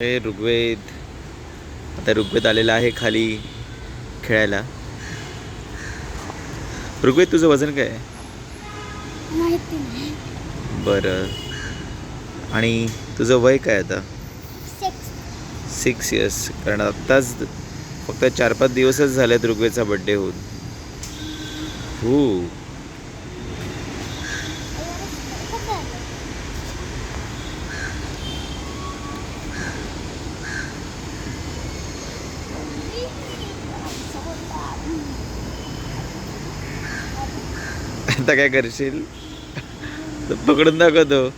ऋग्वेद. आता ऋग्वेद आलेला आहे खाली खेळायला. ऋग्वेद, तुझं वजन काय आहे? माहिती नाही. बरं. आणि तुझं वय काय आता? 6 इयर्स. कारण आत्ताच फक्त 4-5 दिवसच झालेत ऋग्वेदचा बड्डे होऊन. हो. आता काय करशील? पकडून दाखवतो.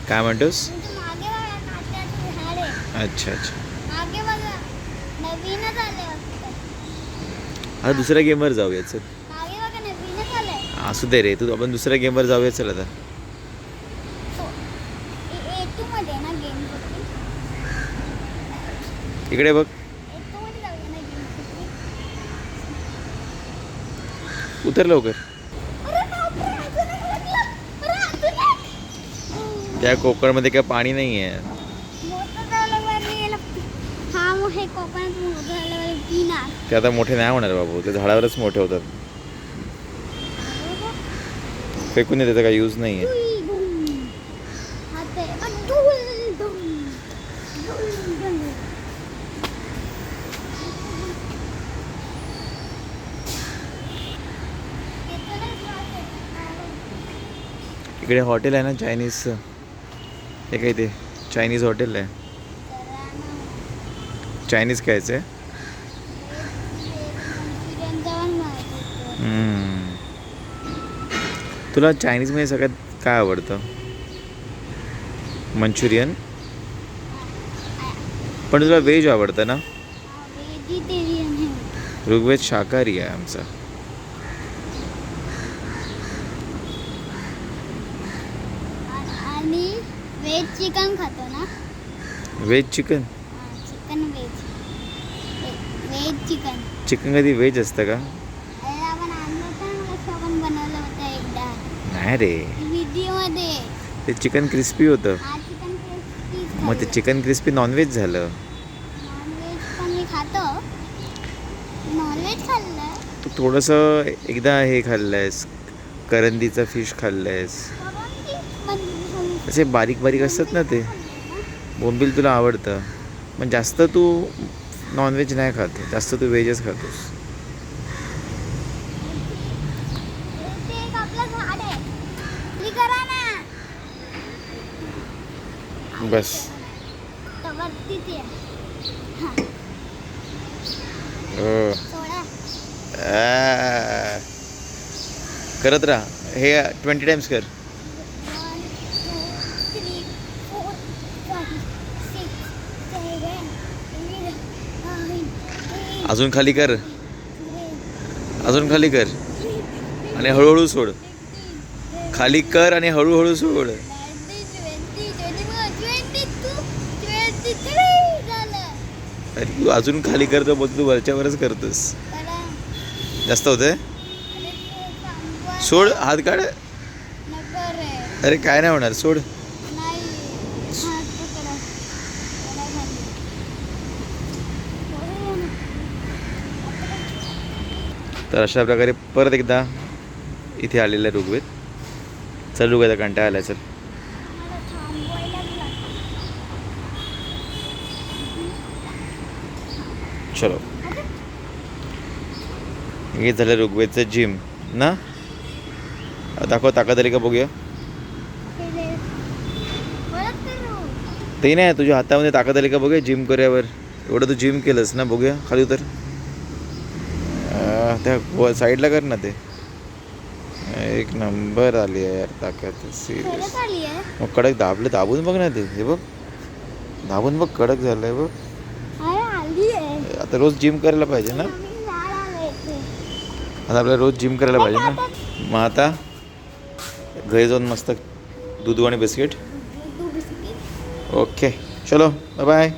काय म्हणतोस? अच्छा अच्छा. आता दुसऱ्या गेमवर जाऊया चल. असू दे रे, तू आपण दुसऱ्या गेमवर जाऊया चल आता. इकडे बघ. उतर लवकर. त्या कोकणमध्ये काय पाणी नाही आहे. ते आता मोठे नाही होणार बाबू, ते झाडावरच मोठे होतात. फेकून त्याचा काही यूज नाही आहे. इकडे हॉटेल आहे ना चायनीजचं. हे काय ते चायनीज हॉटेल आहे. चायनीज खायचं आहे. तुला चायनीजमध्ये सगळ्यात काय आवडतं? मंचुरियन. पण तुला व्हेज आवडतं ना? ऋग्वेद शाकाहारी आहे आमचा. व्हेज चिकन खातो ना? Veg chicken. Veg chicken. Chicken कधी व्हेज असतं का? नाही रे, ते चिकन क्रिस्पी होतं. मग ते चिकन क्रिस्पी नॉनव्हेज झालं. तू थोडंसं एकदा हे खाल्लंयस, करंदीचं फिश खाल्लंयस. असे बारीक बारीक असतात ना ते. बोंबील तुला आवडतं, पण जास्त तू नॉनव्हेज नाही खात, जास्त तू व्हेजच खातोस. बस. करत राहा हे 20 टाइम्स कर. अजून खाली कर, अजून खाली कर आणि हळूहळू सोड. खाली कर आणि हळूहळू सोड. अरे तू अजून खाली करतो बोलतो, तू वरच्यावरच करतोस. जास्त होतंय. सोड, हात काढ. अरे काय नाही होणार, सोड. तर अशा प्रकारे परत एकदा इथे आलेला आहे ऋग्वेद. चल ऋग्वेदा, कंटाळा आलाय, चल. चलो. हे झालं ऋग्वेदचं जिम ना. दाखव ताकद आली का बघूया. ते नाही, तुझ्या हातामध्ये ताकद आली का बघूया जिम करूयावर. एवढं तू जिम केलंस ना, बघूया खाली उतर. त्या साईडला कर ना. ते एक नंबर आली आहे यार ताकद. सिरियस. मग कडक दाबून बघ ना ते. हे बघ, दाबून बघ, कडक झालंय बघ. आता रोज जिम करायला पाहिजे ना. आता आपल्याला रोज जिम करायला पाहिजे ना. मग आता घरी जाऊन मस्त दूध आणि बिस्किट. ओके, चलो बाय बाय.